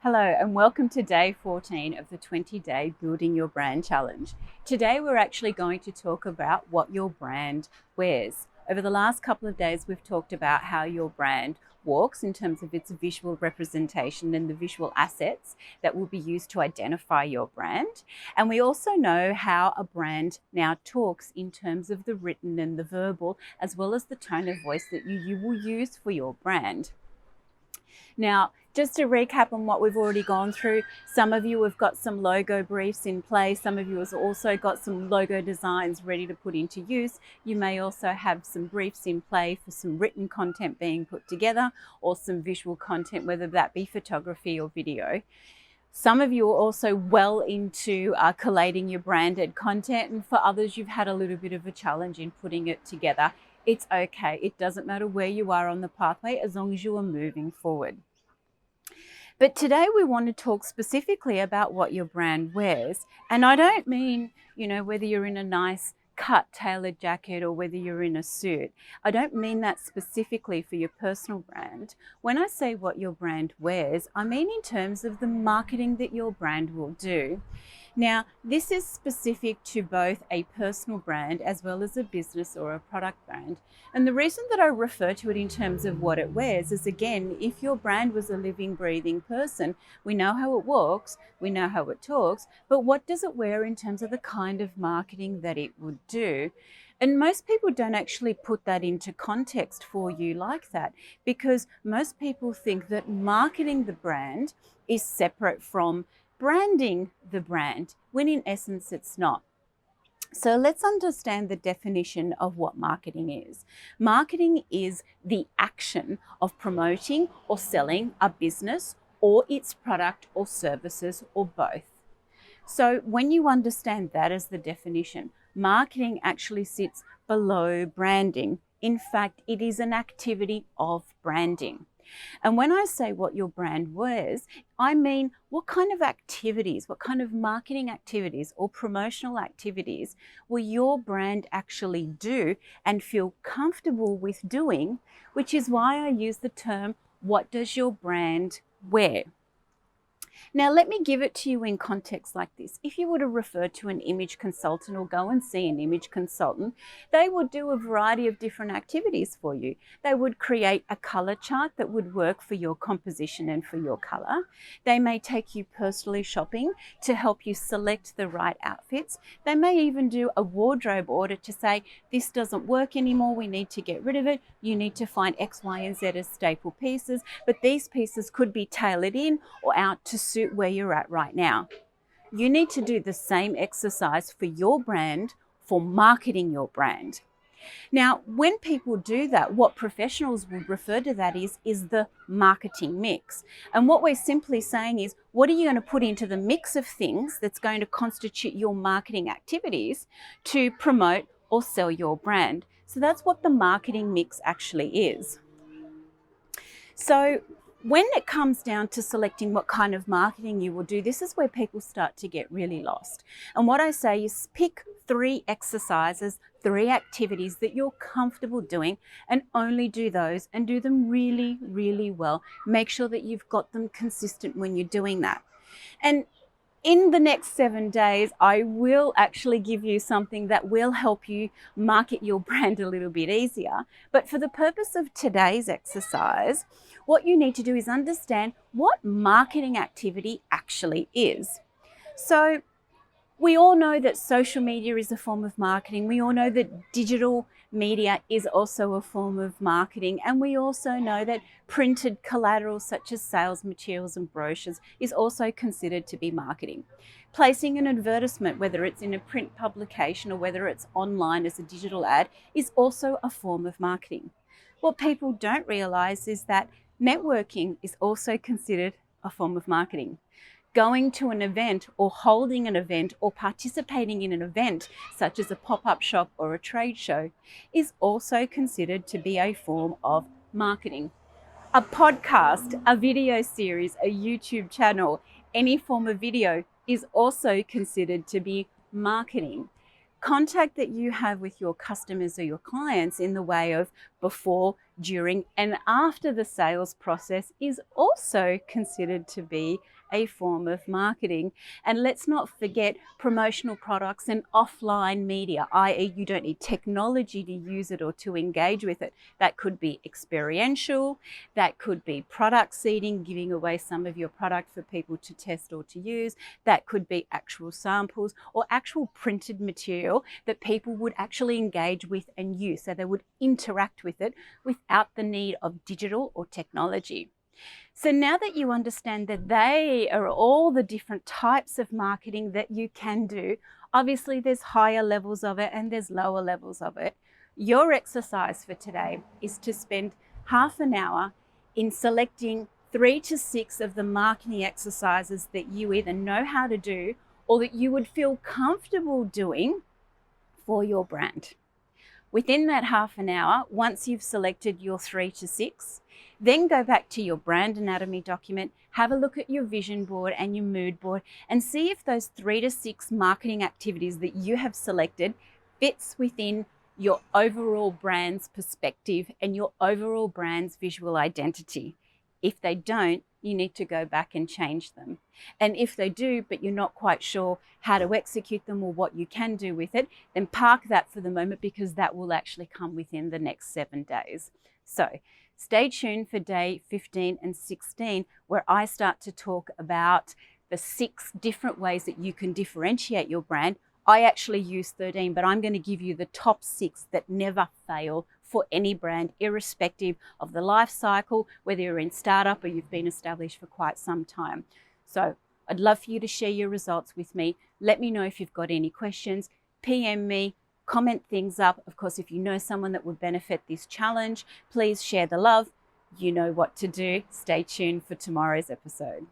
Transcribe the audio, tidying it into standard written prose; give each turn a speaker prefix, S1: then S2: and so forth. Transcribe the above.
S1: Hello and welcome to day 14 of the 20-day Building Your Brand Challenge. Today we're actually going to talk about what your brand wears. Over the last couple of days we've talked about how your brand walks in terms of its visual representation and the visual assets that will be used to identify your brand. And we also know how a brand now talks in terms of the written and the verbal, as well as the tone of voice that you will use for your brand. Now, just to recap on what we've already gone through, some of you have got some logo briefs in place. Some of you have also got some logo designs ready to put into use. You may also have some briefs in play for some written content being put together or some visual content, whether that be photography or video. Some of you are also well into collating your branded content, and for others, you've had a little bit of a challenge in putting it together. It's okay. It doesn't matter where you are on the pathway as long as you are moving forward. But today we want to talk specifically about what your brand wears. And I don't mean, whether you're in a nice cut tailored jacket or whether you're in a suit. I don't mean that specifically for your personal brand. When I say what your brand wears, I mean in terms of the marketing that your brand will do. Now, this is specific to both a personal brand as well as a business or a product brand. And the reason that I refer to it in terms of what it wears is, again, if your brand was a living, breathing person, we know how it walks, we know how it talks, but what does it wear in terms of the kind of marketing that it would do? And most people don't actually put that into context for you like that, because most people think that marketing the brand is separate from branding the brand, when in essence it's not. So let's understand the definition of what marketing is. Marketing is the action of promoting or selling a business or its product or services or both. So when you understand that as the definition, marketing actually sits below branding. In fact, it is an activity of branding. And when I say what your brand wears, I mean what kind of activities, what kind of marketing activities or promotional activities will your brand actually do and feel comfortable with doing, which is why I use the term, what does your brand wear? Now, let me give it to you in context like this. If you were to refer to an image consultant or go and see an image consultant, they would do a variety of different activities for you. They would create a color chart that would work for your composition and for your color. They may take you personally shopping to help you select the right outfits. They may even do a wardrobe audit to say, this doesn't work anymore, we need to get rid of it. You need to find X, Y, and Z as staple pieces, but these pieces could be tailored in or out to suit where you're at right now. You need to do the same exercise for your brand, for marketing your brand. Now, when people do that, what professionals would refer to that is the marketing mix. And what we're simply saying is, what are you going to put into the mix of things that's going to constitute your marketing activities to promote or sell your brand? So that's what the marketing mix actually is. So when it comes down to selecting what kind of marketing you will do, this is where people start to get really lost. And what I say is pick 3 exercises, 3 activities that you're comfortable doing, and only do those and do them really, really well. Make sure that you've got them consistent when you're doing that. And in the next 7 days, I will actually give you something that will help you market your brand a little bit easier. But for the purpose of today's exercise, what you need to do is understand what marketing activity actually is. So we all know that social media is a form of marketing. We all know that digital media is also a form of marketing. And we also know that printed collateral such as sales materials and brochures is also considered to be marketing. Placing an advertisement, whether it's in a print publication or whether it's online as a digital ad, is also a form of marketing. What people don't realize is that networking is also considered a form of marketing. Going to an event or holding an event or participating in an event such as a pop-up shop or a trade show is also considered to be a form of marketing. A podcast, a video series, a YouTube channel, any form of video is also considered to be marketing. Contact that you have with your customers or your clients in the way of before, during, and after the sales process is also considered to be a form of marketing. And let's not forget promotional products and offline media, i.e. you don't need technology to use it or to engage with it. That could be experiential, that could be product seeding, giving away some of your product for people to test or to use. That could be actual samples or actual printed material that people would actually engage with and use, so they would interact with it without the need of digital or technology. So now that you understand that they are all the different types of marketing that you can do, obviously there's higher levels of it and there's lower levels of it. Your exercise for today is to spend half an hour in selecting 3 to 6 of the marketing exercises that you either know how to do or that you would feel comfortable doing for your brand. Within that half an hour, once you've selected your 3 to 6, then go back to your brand anatomy document, have a look at your vision board and your mood board, and see if those 3 to 6 marketing activities that you have selected fits within your overall brand's perspective and your overall brand's visual identity. If they don't, you need to go back and change them. And if they do, but you're not quite sure how to execute them or what you can do with it, then park that for the moment, because that will actually come within the next 7 days. So stay tuned for day 15 and 16, where I start to talk about the 6 different ways that you can differentiate your brand. I actually use 13, but I'm going to give you the top 6 that never fail for any brand, irrespective of the life cycle, whether you're in startup or you've been established for quite some time. So I'd love for you to share your results with me. Let me know if you've got any questions. PM me, comment things up. Of course, if you know someone that would benefit this challenge, please share the love. You know what to do. Stay tuned for tomorrow's episode.